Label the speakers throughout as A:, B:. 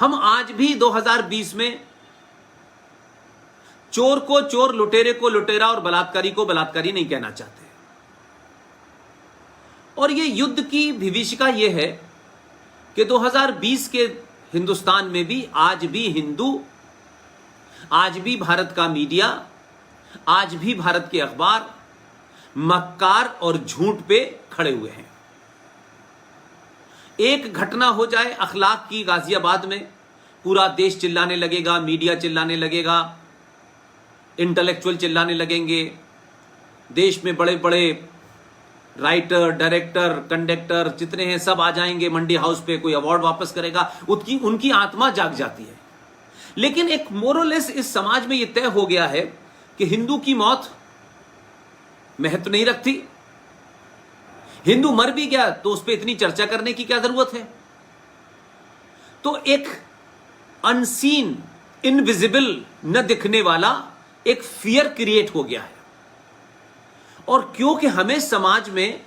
A: हम आज भी 2020 में चोर को चोर, लुटेरे को लुटेरा और बलात्कारी को बलात्कारी नहीं कहना चाहते। और ये युद्ध की विभीषिका ये है कि 2020 के हिंदुस्तान में भी आज भी हिंदू, आज भी भारत का मीडिया, आज भी भारत के अखबार मक्कार और झूठ पे खड़े हुए हैं। एक घटना हो जाए अखलाक की गाजियाबाद में, पूरा देश चिल्लाने लगेगा, मीडिया चिल्लाने लगेगा, इंटेलेक्चुअल चिल्लाने लगेंगे, देश में बड़े बड़े राइटर, डायरेक्टर, कंडक्टर जितने हैं सब आ जाएंगे मंडी हाउस पे, कोई अवार्ड वापस करेगा, उनकी आत्मा जाग जाती है। लेकिन एक मोरलेस इस समाज में यह तय हो गया है कि हिंदू की मौत महत्व नहीं रखती, हिंदू मर भी गया तो उस पर इतनी चर्चा करने की क्या जरूरत है। तो एक अनसीन, इनविजिबल, न दिखने वाला एक फियर क्रिएट हो गया है। और क्योंकि हमें समाज में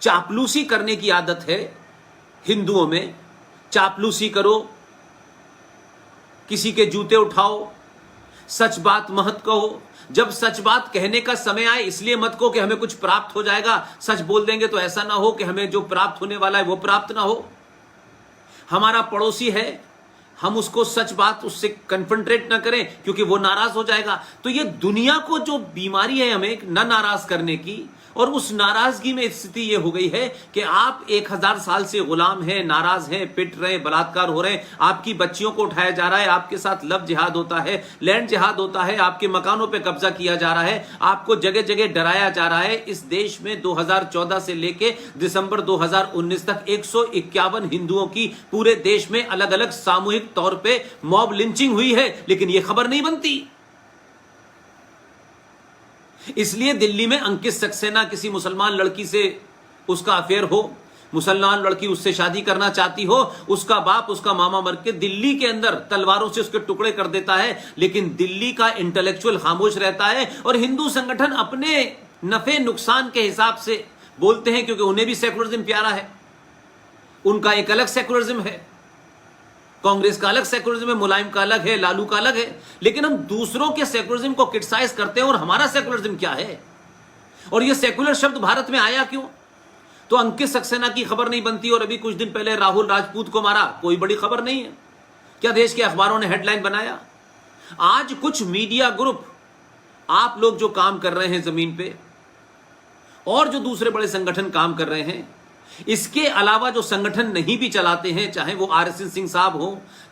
A: चापलूसी करने की आदत है, हिंदुओं में चापलूसी करो, किसी के जूते उठाओ, सच बात मत कहो, जब सच बात कहने का समय आए इसलिए मत कहो कि हमें कुछ प्राप्त हो जाएगा, सच बोल देंगे तो ऐसा ना हो कि हमें जो प्राप्त होने वाला है वो प्राप्त ना हो। हमारा पड़ोसी है, हम उसको सच बात उससे कन्फ्रंट्रेट ना करें क्योंकि वो नाराज हो जाएगा। तो ये दुनिया को जो बीमारी है हमें न नाराज करने की, और उस नाराजगी में स्थिति ये हो गई है कि आप 1000 साल से गुलाम हैं, नाराज हैं, पिट रहे हैं, बलात्कार हो रहे हैं, आपकी बच्चियों को उठाया जा रहा है, आपके साथ लव जिहाद होता है, लैंड जिहाद होता है, आपके मकानों पे कब्जा किया जा रहा है, आपको जगह जगह डराया जा रहा है। इस देश में 2014 से लेके दिसंबर 2019 तक 151 हिंदुओं की पूरे देश में अलग अलग सामूहिक तौर पर मॉब लिंचिंग हुई है, लेकिन यह खबर नहीं बनती। इसलिए दिल्ली में अंकित सक्सेना किसी मुसलमान लड़की से उसका अफेयर हो, मुसलमान लड़की उससे शादी करना चाहती हो, उसका बाप, उसका मामा मर के दिल्ली के अंदर तलवारों से उसके टुकड़े कर देता है, लेकिन दिल्ली का इंटेलेक्चुअल खामोश रहता है। और हिंदू संगठन अपने नफे नुकसान के हिसाब से बोलते हैं क्योंकि उन्हें भी सेकुलरिज्म प्यारा है, उनका एक अलग सेकुलरिज्म है, कांग्रेस का अलग सेकुलरिज्म है, मुलायम का अलग है, लालू का अलग है। लेकिन हम दूसरों के सेकुलरिज्म को क्रिटिसाइज करते हैं और हमारा सेकुलरिज्म क्या है, और यह सेकुलर शब्द भारत में आया क्यों? तो अंकित सक्सेना की खबर नहीं बनती और अभी कुछ दिन पहले राहुल राजपूत को मारा, कोई बड़ी खबर नहीं है। क्या देश के अखबारों ने हेडलाइन बनाया? आज कुछ मीडिया ग्रुप, आप लोग जो काम कर रहे हैं जमीन पे, और जो दूसरे बड़े संगठन काम कर रहे हैं, इसके अलावा जो संगठन नहीं भी चलाते हैं, चाहे वो RSN सिंह साहब हो,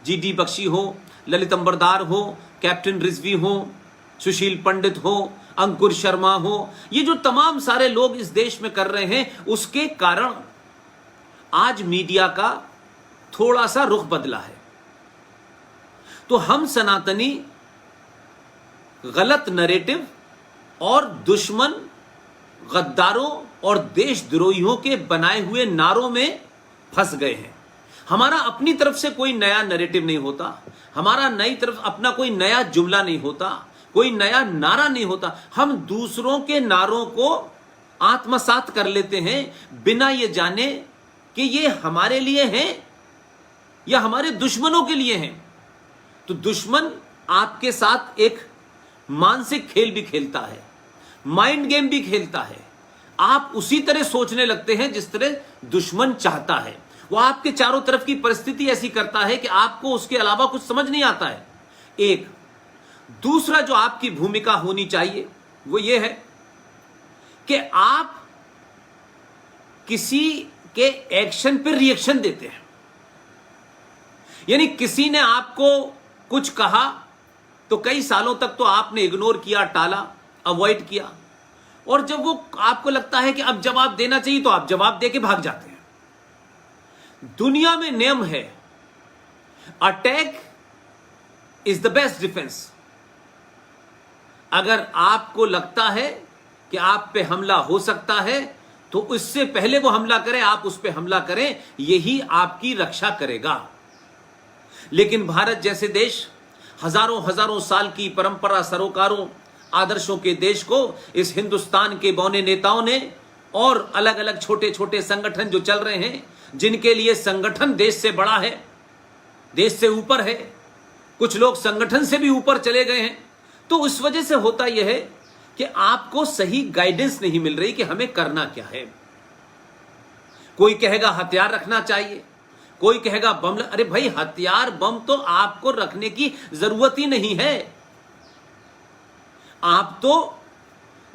A: GD बख्शी हो, ललित अंबरदार हो, कैप्टन रिजवी हो, सुशील पंडित हो, अंकुर शर्मा हो, ये जो तमाम सारे लोग इस देश में कर रहे हैं, उसके कारण आज मीडिया का थोड़ा सा रुख बदला है। तो हम सनातनी गलत नैरेटिव और दुश्मन, गद्दारों और देशद्रोहियों के बनाए हुए नारों में फंस गए हैं। हमारा अपनी तरफ से कोई नया नैरेटिव नहीं होता, हमारा नई तरफ अपना कोई नया जुमला नहीं होता, कोई नया नारा नहीं होता। हम दूसरों के नारों को आत्मसात कर लेते हैं बिना ये जाने कि ये हमारे लिए हैं या हमारे दुश्मनों के लिए हैं। तो दुश्मन आपके साथ एक मानसिक खेल भी खेलता है, माइंड गेम भी खेलता है। आप उसी तरह सोचने लगते हैं जिस तरह दुश्मन चाहता है। वो आपके चारों तरफ की परिस्थिति ऐसी करता है कि आपको उसके अलावा कुछ समझ नहीं आता है। एक दूसरा जो आपकी भूमिका होनी चाहिए वो ये है कि आप किसी के एक्शन पर रिएक्शन देते हैं। यानी किसी ने आपको कुछ कहा तो कई सालों तक तो आपने इग्नोर किया, टाला, अवॉइड किया, और जब वो आपको लगता है कि अब जवाब देना चाहिए तो आप जवाब देके भाग जाते हैं। दुनिया में नियम है, attack is the best defence. अगर आपको लगता है कि आप पे हमला हो सकता है तो उससे पहले वो हमला करे, आप उस पे हमला करें, यही आपकी रक्षा करेगा। लेकिन भारत जैसे देश, हजारों हजारों साल की परंपरा, सरोकारों, आदर्शों के देश को इस हिंदुस्तान के बौने नेताओं ने और अलग अलग छोटे छोटे संगठन जो चल रहे हैं, जिनके लिए संगठन देश से बड़ा है, देश से ऊपर है, कुछ लोग संगठन से भी ऊपर चले गए हैं। तो उस वजह से होता यह है कि आपको सही गाइडेंस नहीं मिल रही कि हमें करना क्या है। कोई कहेगा हथियार रखना चाहिए, कोई कहेगा बम। अरे भाई, हथियार बम तो आपको रखने की जरूरत ही नहीं है। आप तो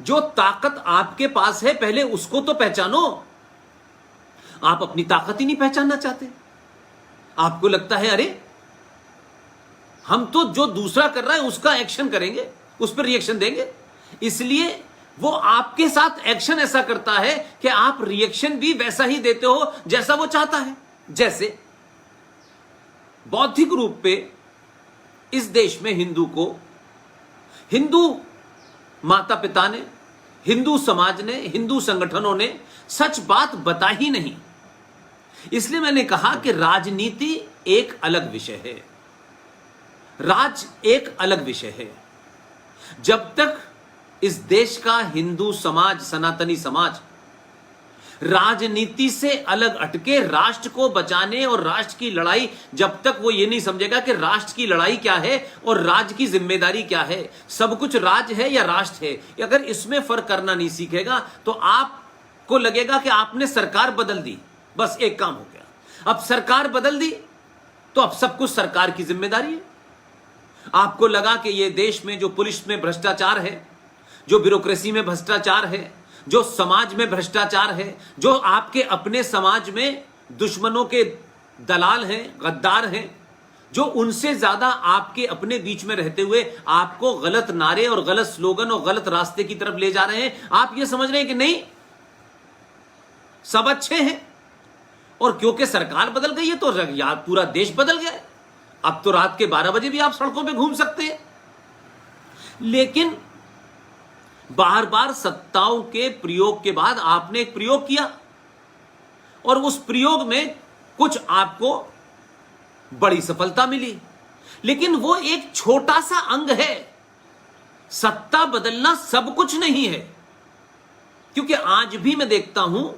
A: जो ताकत आपके पास है पहले उसको तो पहचानो। आप अपनी ताकत ही नहीं पहचानना चाहते। आपको लगता है अरे हम तो जो दूसरा कर रहा है उसका एक्शन करेंगे, उस पर रिएक्शन देंगे, इसलिए वो आपके साथ एक्शन ऐसा करता है कि आप रिएक्शन भी वैसा ही देते हो जैसा वो चाहता है। जैसे बौद्धिक रूप पे इस देश में हिंदू को, हिंदू माता पिता ने, हिंदू समाज ने, हिंदू संगठनों ने सच बात बता ही नहीं। इसलिए मैंने कहा कि राजनीति एक अलग विषय है, राज एक अलग विषय है। जब तक इस देश का हिंदू समाज, सनातनी समाज राजनीति से अलग हटके राष्ट्र को बचाने और राष्ट्र की लड़ाई, जब तक वो ये नहीं समझेगा कि राष्ट्र की लड़ाई क्या है और राज्य की जिम्मेदारी क्या है, सब कुछ राज है या राष्ट्र है, अगर इसमें फर्क करना नहीं सीखेगा तो आपको लगेगा कि आपने सरकार बदल दी, बस एक काम हो गया। अब सरकार बदल दी तो अब सब कुछ सरकार की जिम्मेदारी है। आपको लगा कि ये देश में जो पुलिस में भ्रष्टाचार है, जो ब्यूरोक्रेसी में भ्रष्टाचार है, जो समाज में भ्रष्टाचार है, जो आपके अपने समाज में दुश्मनों के दलाल हैं, गद्दार हैं, जो उनसे ज्यादा आपके अपने बीच में रहते हुए आपको गलत नारे और गलत स्लोगन और गलत रास्ते की तरफ ले जा रहे हैं, आप ये समझ रहे हैं कि नहीं सब अच्छे हैं और क्योंकि सरकार बदल गई है तो पूरा देश बदल गया है। अब तो रात के 12 बजे भी आप सड़कों पे घूम सकते हैं। लेकिन बार बार सत्ताओं के प्रयोग के बाद आपने एक प्रयोग किया और उस प्रयोग में कुछ आपको बड़ी सफलता मिली, लेकिन वो एक छोटा सा अंग है। सत्ता बदलना सब कुछ नहीं है, क्योंकि आज भी मैं देखता हूं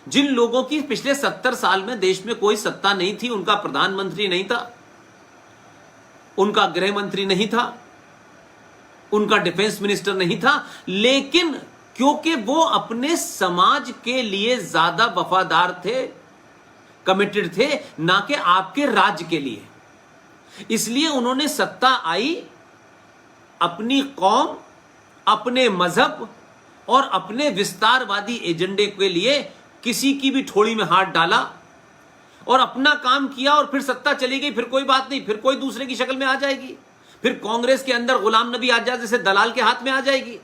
A: जिन लोगों की पिछले 70 साल में देश में कोई सत्ता नहीं थी, उनका प्रधानमंत्री नहीं था, उनका गृह मंत्री नहीं था, उनका डिफेंस मिनिस्टर नहीं था, लेकिन क्योंकि वो अपने समाज के लिए ज्यादा वफादार थे, कमिटेड थे, ना कि आपके राज्य के लिए, इसलिए उन्होंने सत्ता आई अपनी कौम, अपने मजहब और अपने विस्तारवादी एजेंडे के लिए किसी की भी ठोड़ी में हाथ डाला और अपना काम किया और फिर सत्ता चली गई, फिर कोई बात नहीं, फिर कोई दूसरे की शक्ल में आ जाएगी, फिर कांग्रेस के अंदर गुलाम नबी आजाद जैसे दलाल के हाथ में आ जाएगी,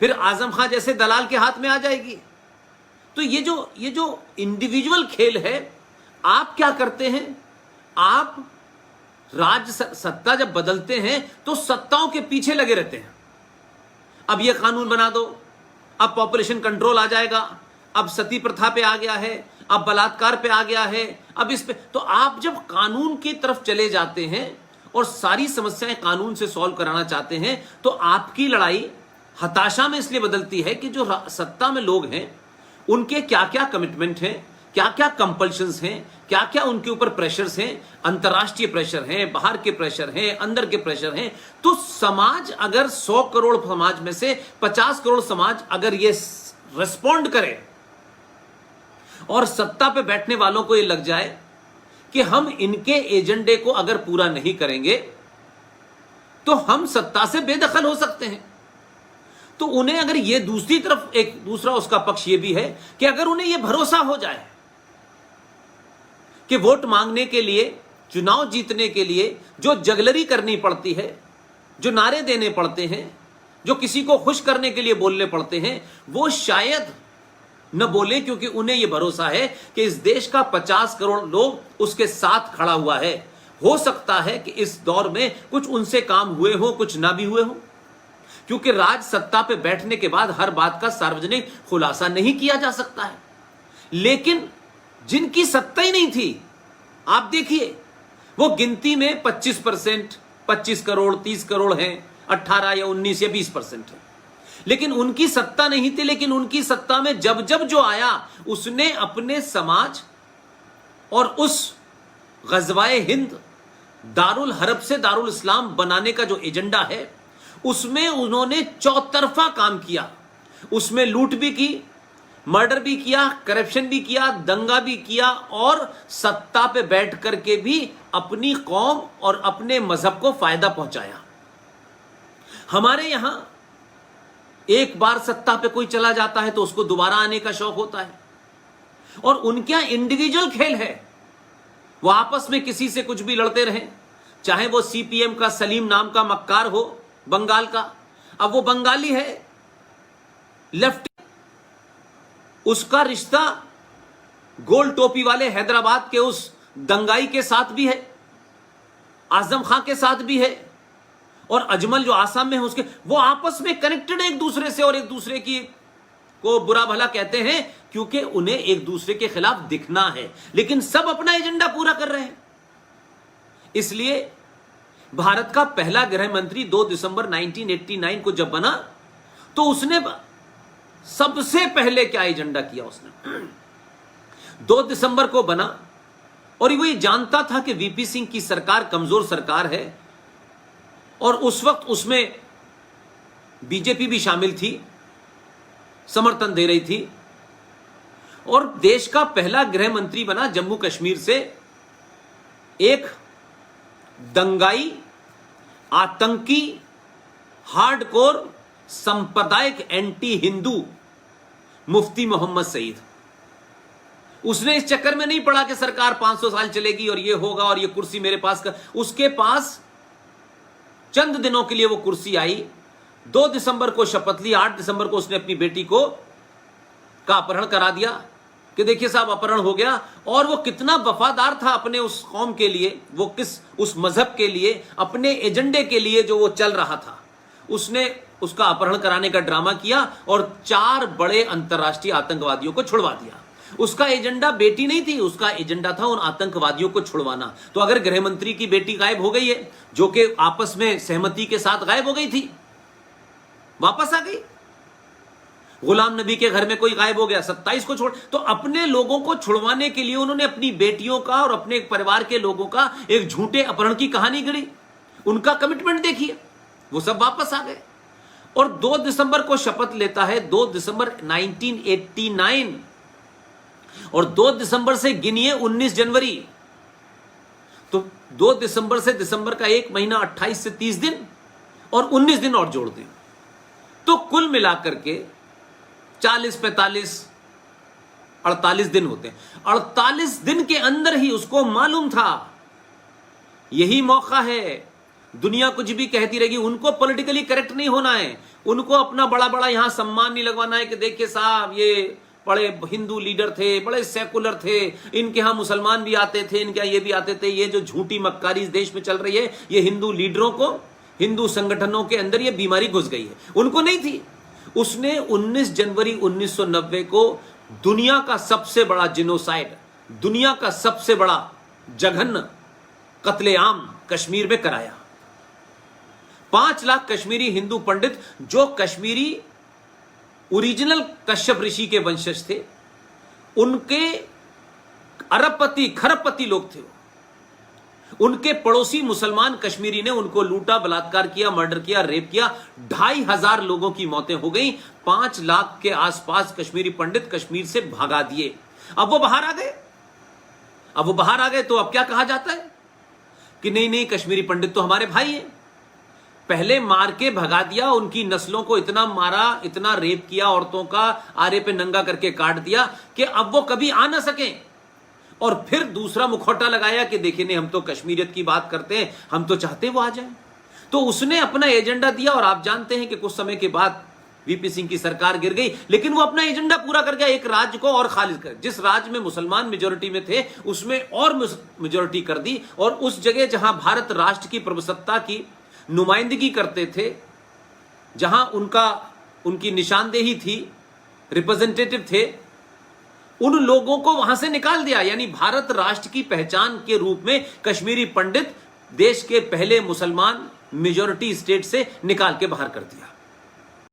A: फिर आजम खां जैसे दलाल के हाथ में आ जाएगी। तो ये जो इंडिविजुअल खेल है, आप क्या करते हैं, आप राज्य सत्ता जब बदलते हैं तो सत्ताओं के पीछे लगे रहते हैं। अब ये कानून बना दो, अब पॉपुलेशन कंट्रोल आ जाएगा, अब सती प्रथा पे आ गया है, अब बलात्कार पे आ गया है, अब इस पे। तो आप जब कानून की तरफ चले जाते हैं और सारी समस्याएं कानून से सॉल्व कराना चाहते हैं, तो आपकी लड़ाई हताशा में इसलिए बदलती है कि जो सत्ता में लोग हैं उनके क्या क्या कमिटमेंट हैं, क्या क्या कंपल्शंस हैं, क्या क्या उनके ऊपर प्रेशर्स हैं, अंतर्राष्ट्रीय प्रेशर हैं, बाहर के प्रेशर हैं, अंदर के प्रेशर हैं। तो समाज अगर 100 करोड़ समाज में से 50 करोड़ समाज अगर ये रिस्पॉन्ड करे और सत्ता पे बैठने वालों को ये लग जाए कि हम इनके एजेंडे को अगर पूरा नहीं करेंगे तो हम सत्ता से बेदखल हो सकते हैं, तो उन्हें अगर ये दूसरी तरफ एक दूसरा उसका पक्ष ये भी है कि अगर उन्हें ये भरोसा हो जाए कि वोट मांगने के लिए, चुनाव जीतने के लिए जो जगलरी करनी पड़ती है, जो नारे देने पड़ते हैं, जो किसी को खुश करने के लिए बोलने पड़ते हैं, वो शायद न बोले, क्योंकि उन्हें यह भरोसा है कि इस देश का 50 करोड़ लोग उसके साथ खड़ा हुआ है। हो सकता है कि इस दौर में कुछ उनसे काम हुए हो, कुछ ना भी हुए हो, क्योंकि राज सत्ता पे बैठने के बाद हर बात का सार्वजनिक खुलासा नहीं किया जा सकता है। लेकिन जिनकी सत्ता ही नहीं थी, आप देखिए वो गिनती में 25%, 25 करोड़, 30 करोड़ हैं, 18 या 19 या 20% है, लेकिन उनकी सत्ता नहीं थी। लेकिन उनकी सत्ता में जब जब जो आया उसने अपने समाज और उस गज़वाए हिंद दारुल हरब से दारुल इस्लाम बनाने का जो एजेंडा है, उसमें उन्होंने चौतरफा काम किया। उसमें लूट भी की, मर्डर भी किया, करप्शन भी किया, दंगा भी किया और सत्ता पे बैठ करके भी अपनी कौम और अपने मजहब को फायदा पहुंचाया। हमारे यहां एक बार सत्ता पे कोई चला जाता है तो उसको दोबारा आने का शौक होता है, और उनके यहां इंडिविजुअल खेल है। वो आपस में किसी से कुछ भी लड़ते रहे, चाहे वो सीपीएम का सलीम नाम का मक्कार हो बंगाल का, अब वो बंगाली है, लेफ्ट, उसका रिश्ता गोल टोपी वाले हैदराबाद के उस दंगाई के साथ भी है, आजम खां के साथ भी है, और अजमल जो आसाम में है उसके, वो आपस में कनेक्टेड है एक दूसरे से, और एक दूसरे की को बुरा भला कहते हैं क्योंकि उन्हें एक दूसरे के खिलाफ दिखना है, लेकिन सब अपना एजेंडा पूरा कर रहे हैं। इसलिए भारत का पहला गृह मंत्री 2 दिसंबर 1989 को जब बना तो उसने सबसे पहले क्या एजेंडा किया, उसने 2 दिसंबर को बना और वो ये जानता था कि वीपी सिंह की सरकार कमजोर सरकार है, और उस वक्त उसमें बीजेपी भी शामिल थी, समर्थन दे रही थी, और देश का पहला गृह मंत्री बना जम्मू कश्मीर से एक दंगाई, आतंकी, हार्डकोर, सांप्रदायिक एंटी हिंदू मुफ्ती मोहम्मद सईद। उसने इस चक्कर में नहीं पड़ा कि सरकार 500 साल चलेगी और ये होगा और ये कुर्सी मेरे पास का, उसके पास चंद दिनों के लिए वो कुर्सी आई। 2 दिसंबर को शपथ ली, 8 दिसंबर को उसने अपनी बेटी को का अपहरण करा दिया कि देखिए साहब अपहरण हो गया, और वो कितना वफादार था अपने उस कौम के लिए, वो किस उस मजहब के लिए, अपने एजेंडे के लिए जो वो चल रहा था। उसने उसका अपहरण कराने का ड्रामा किया और 4 बड़े अंतर्राष्ट्रीय आतंकवादियों को छुड़वा दिया। उसका एजेंडा बेटी नहीं थी, उसका एजेंडा था उन आतंकवादियों को छुड़वाना। तो अगर गृह मंत्री की बेटी गायब हो गई है, जो कि आपस में सहमति के साथ गायब हो गई थी, वापस आ गई। गुलाम नबी के घर में कोई गायब हो गया, 27 को छोड़, तो अपने लोगों को छुड़वाने के लिए उन्होंने अपनी बेटियों का और अपने परिवार के लोगों का एक झूठे अपहरण की कहानी गढ़ी। उनका कमिटमेंट देखिए, वो सब वापस आ गए। और 2 दिसंबर को शपथ लेता है, 2 दिसंबर 1989, और 2 दिसंबर से गिनिए 19 जनवरी, तो 2 दिसंबर से दिसंबर का 1 महीना 28 से 30 दिन और 19 दिन और जोड़ दें, तो कुल मिलाकर के 40, 45, 48 दिन होते हैं। 48 दिन के अंदर ही उसको मालूम था यही मौका है। दुनिया कुछ भी कहती रहेगी, उनको पॉलिटिकली करेक्ट नहीं होना है, उनको अपना बड़ा बड़ा यहां सम्मान नहीं लगवाना है कि देखिए साहब ये बड़े हिंदू लीडर थे, बड़े सेकुलर थे, इनके यहां मुसलमान भी आते थे, इनके यहां ये भी आते थे। ये जो झूठी मक्कारी इस देश में चल रही है, ये हिंदू लीडरों को, हिंदू संगठनों के अंदर ये बीमारी घुस गई है, उनको नहीं थी। उसने 19 जनवरी 1990 को दुनिया का सबसे बड़ा जिनोसाइड, दुनिया का सबसे बड़ा जघन्य कत्लेआम कश्मीर में कराया। 5 लाख कश्मीरी हिंदू पंडित, जो कश्मीरी ओरिजिनल कश्यप ऋषि के वंशज थे, उनके अरबपति खरबपति लोग थे, उनके पड़ोसी मुसलमान कश्मीरी ने उनको लूटा, बलात्कार किया, मर्डर किया, रेप किया। 2500 लोगों की मौतें हो गई। 5 लाख के आसपास कश्मीरी पंडित कश्मीर से भगा दिए। अब वो बाहर आ गए, अब वो बाहर आ गए तो अब क्या कहा जाता है कि नहीं नहीं कश्मीरी पंडित तो हमारे भाई हैं। पहले मार के भगा दिया, उनकी नस्लों को इतना मारा, इतना रेप किया, औरतों का आरे पे नंगा करके काट दिया कि अब वो कभी आ ना सके। और फिर दूसरा मुखौटा लगाया कि देखिए नहीं, हम तो कश्मीरियत की बात करते हैं, हम तो चाहते हैं वो आ जाए। तो उसने अपना एजेंडा दिया, और आप जानते हैं कि कुछ समय के बाद वीपी सिंह की सरकार गिर गई, लेकिन वो अपना एजेंडा पूरा कर गया। एक राज्य को और खालिज कर, जिस राज्य में मुसलमान मेजोरिटी में थे उसमें और मेजोरिटी कर दी, और उस जगह जहां भारत राष्ट्र की प्रभुसत्ता की नुमाइंदगी करते थे, जहां उनकी निशानदेही थी, रिप्रेजेंटेटिव थे, उन लोगों को वहां से निकाल दिया। यानी भारत राष्ट्र की पहचान के रूप में कश्मीरी पंडित देश के पहले मुसलमान मेजॉरिटी स्टेट से निकाल के बाहर कर दिया।